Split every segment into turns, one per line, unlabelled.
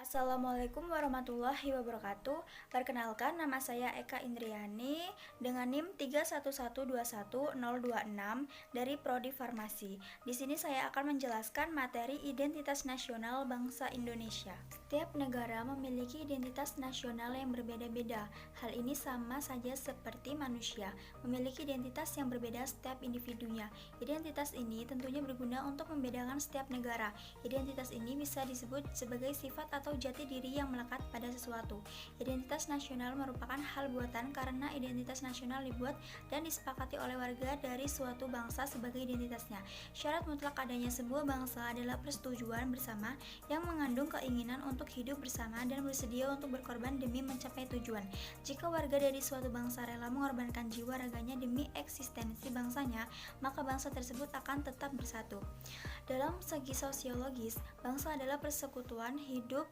Assalamualaikum warahmatullahi wabarakatuh. Perkenalkan, nama saya Eka Indriani dengan NIM 311210026 dari Prodi Farmasi. Di sini saya akan menjelaskan materi identitas nasional bangsa Indonesia. Setiap negara memiliki identitas nasional yang berbeda-beda. Hal ini sama saja seperti manusia, memiliki identitas yang berbeda setiap individunya. Identitas ini tentunya berguna untuk membedakan setiap negara. Identitas ini bisa disebut sebagai sifat atau jati diri yang melekat pada sesuatu. Identitas nasional merupakan hal buatan karena identitas nasional dibuat dan disepakati oleh warga dari suatu bangsa sebagai identitasnya. Syarat mutlak adanya sebuah bangsa adalah persetujuan bersama yang mengandung keinginan untuk hidup bersama dan bersedia untuk berkorban demi mencapai tujuan. Jika warga dari suatu bangsa rela mengorbankan jiwa raganya demi eksistensi bangsanya, maka bangsa tersebut akan tetap bersatu. Dalam segi sosiologis, bangsa adalah persekutuan hidup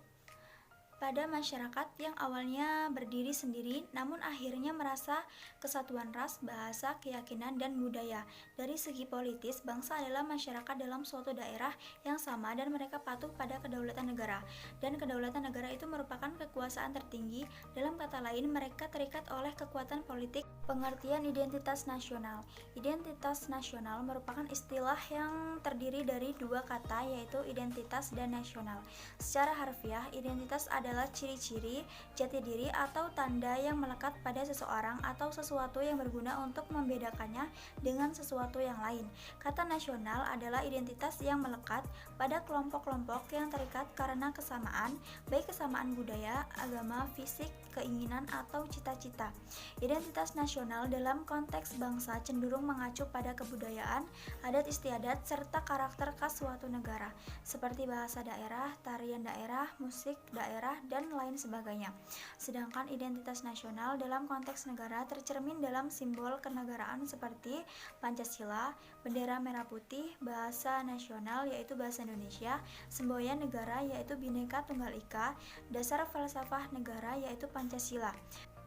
pada masyarakat yang awalnya berdiri sendiri namun akhirnya merasa kesatuan ras, bahasa, keyakinan, dan budaya. Dari segi politis, bangsa adalah masyarakat dalam suatu daerah yang sama dan mereka patuh pada kedaulatan negara. Dan kedaulatan negara itu merupakan kekuasaan tertinggi. Dalam kata lain, mereka terikat oleh kekuatan politik. Pengertian identitas nasional. Identitas nasional merupakan istilah yang terdiri dari dua kata, yaitu identitas dan nasional. Secara harfiah, identitas adalah ciri-ciri, jati diri, atau tanda yang melekat pada seseorang atau sesuatu yang berguna untuk membedakannya dengan sesuatu yang lain. Kata nasional adalah identitas yang melekat pada kelompok-kelompok yang terikat karena kesamaan, baik kesamaan budaya, agama, fisik, keinginan, atau cita-cita. Identitas nasional dalam konteks bangsa cenderung mengacu pada kebudayaan, adat istiadat, serta karakter khas suatu negara, seperti bahasa daerah, tarian daerah, musik daerah, dan lain sebagainya. Sedangkan identitas nasional dalam konteks negara tercermin dalam simbol kenegaraan seperti Pancasila, bendera merah putih, bahasa nasional yaitu bahasa Indonesia, semboyan negara yaitu Bhinneka Tunggal Ika, dasar falsafah negara yaitu Pancasila,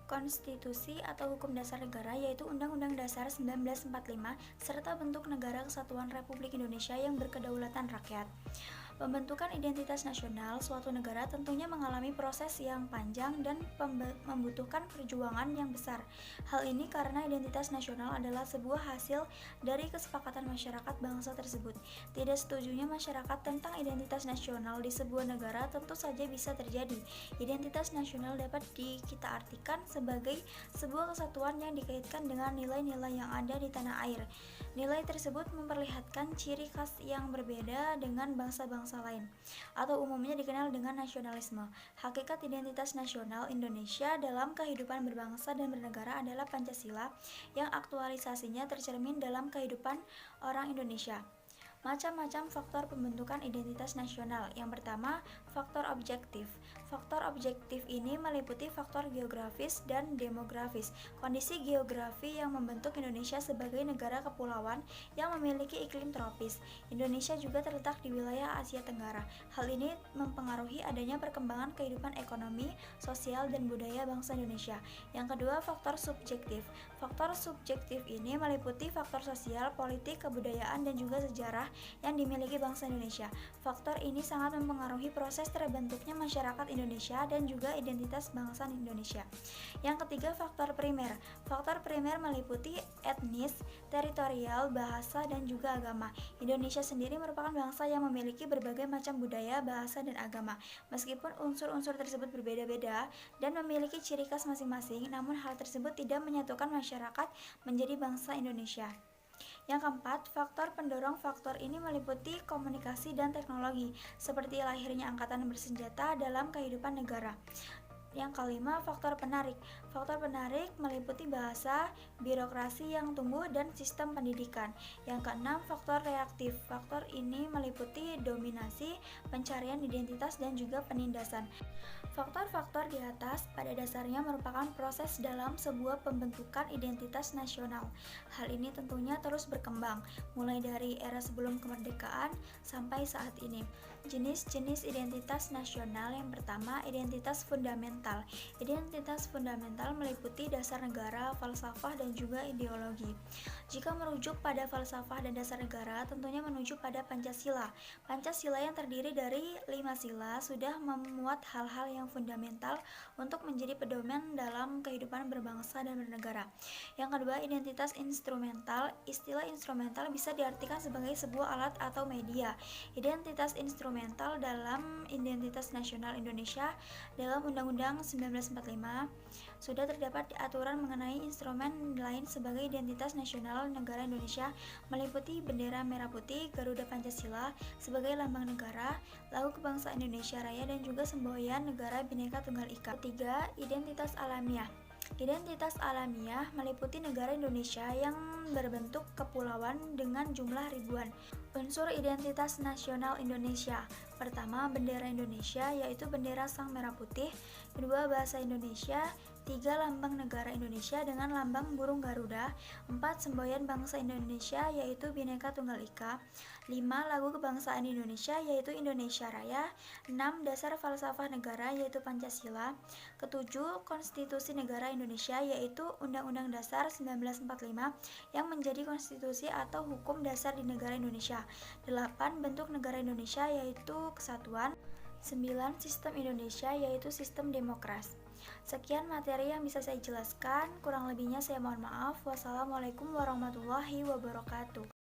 konstitusi atau hukum dasar negara yaitu Undang-Undang Dasar 1945, serta bentuk negara kesatuan Republik Indonesia yang berkedaulatan rakyat. Pembentukan identitas nasional suatu negara tentunya mengalami proses yang panjang dan membutuhkan perjuangan yang besar. Hal ini karena identitas nasional adalah sebuah hasil dari kesepakatan masyarakat bangsa tersebut. Tidak setujunya masyarakat tentang identitas nasional di sebuah negara tentu saja bisa terjadi. Identitas nasional dapat kita artikan sebagai sebuah kesatuan yang dikaitkan dengan nilai-nilai yang ada di tanah air. Nilai tersebut memperlihatkan ciri khas yang berbeda dengan bangsa-bangsa lain, atau umumnya dikenal dengan nasionalisme. Hakikat identitas nasional Indonesia dalam kehidupan berbangsa dan bernegara adalah Pancasila yang aktualisasinya tercermin dalam kehidupan orang Indonesia. Macam-macam faktor pembentukan identitas nasional. Yang pertama, faktor objektif. Faktor objektif ini meliputi faktor geografis dan demografis. Kondisi geografi yang membentuk Indonesia sebagai negara kepulauan yang memiliki iklim tropis. Indonesia juga terletak di wilayah Asia Tenggara. Hal ini mempengaruhi adanya perkembangan kehidupan ekonomi, sosial, dan budaya bangsa Indonesia. Yang kedua, faktor subjektif. Faktor subjektif ini meliputi faktor sosial, politik, kebudayaan, dan juga sejarah yang dimiliki bangsa Indonesia. Faktor ini sangat mempengaruhi proses terbentuknya masyarakat Indonesia dan juga identitas bangsa Indonesia. Yang ketiga, faktor primer. Faktor primer meliputi etnis, teritorial, bahasa, dan juga agama. Indonesia sendiri merupakan bangsa yang memiliki berbagai macam budaya, bahasa, dan agama. Meskipun unsur-unsur tersebut berbeda-beda dan memiliki ciri khas masing-masing, namun hal tersebut tidak menyatukan masyarakat menjadi bangsa Indonesia. Yang keempat, faktor pendorong. Faktor ini meliputi komunikasi dan teknologi, seperti lahirnya angkatan bersenjata dalam kehidupan negara. Yang kelima, faktor penarik. Faktor penarik meliputi bahasa, birokrasi yang tumbuh, dan sistem pendidikan. Yang keenam, faktor reaktif. Faktor ini meliputi dominasi, pencarian identitas, dan juga penindasan. Faktor-faktor di atas pada dasarnya merupakan proses dalam sebuah pembentukan identitas nasional. Hal ini tentunya terus berkembang, mulai dari era sebelum kemerdekaan sampai saat ini. Jenis-jenis identitas nasional yang pertama, identitas fundamental. Identitas fundamental meliputi dasar negara, falsafah, dan juga ideologi. Jika merujuk pada falsafah dan dasar negara, tentunya menuju pada Pancasila. Pancasila yang terdiri dari 5 sila sudah memuat hal-hal yang fundamental untuk menjadi pedoman dalam kehidupan berbangsa dan bernegara. Yang kedua, identitas instrumental. Istilah instrumental bisa diartikan sebagai sebuah alat atau media. Identitas instrumental dalam Identitas Nasional Indonesia dalam Undang-Undang 1945 sudah terdapat aturan mengenai instrumen lain sebagai identitas nasional negara Indonesia, meliputi bendera merah putih, Garuda Pancasila sebagai lambang negara, lagu kebangsaan Indonesia Raya, dan juga semboyan negara Bhinneka Tunggal Ika. Ketiga, identitas alamiah. Identitas alamiah meliputi negara Indonesia yang berbentuk kepulauan dengan jumlah ribuan. Unsur identitas nasional Indonesia. Pertama, bendera Indonesia, yaitu bendera sang merah putih. Kedua, bahasa Indonesia. 3, lambang negara Indonesia dengan lambang burung Garuda. 4, semboyan bangsa Indonesia, yaitu Bhinneka Tunggal Ika. 5, lagu kebangsaan Indonesia, yaitu Indonesia Raya. 6, dasar falsafah negara, yaitu Pancasila. Ketujuh, konstitusi negara Indonesia, yaitu Undang-Undang Dasar 1945 yang menjadi konstitusi atau hukum dasar di negara Indonesia. 8, bentuk negara Indonesia, yaitu kesatuan. 9, sistem Indonesia, yaitu sistem demokrasi. Sekian materi yang bisa saya jelaskan, kurang lebihnya saya mohon maaf. Wassalamualaikum warahmatullahi wabarakatuh.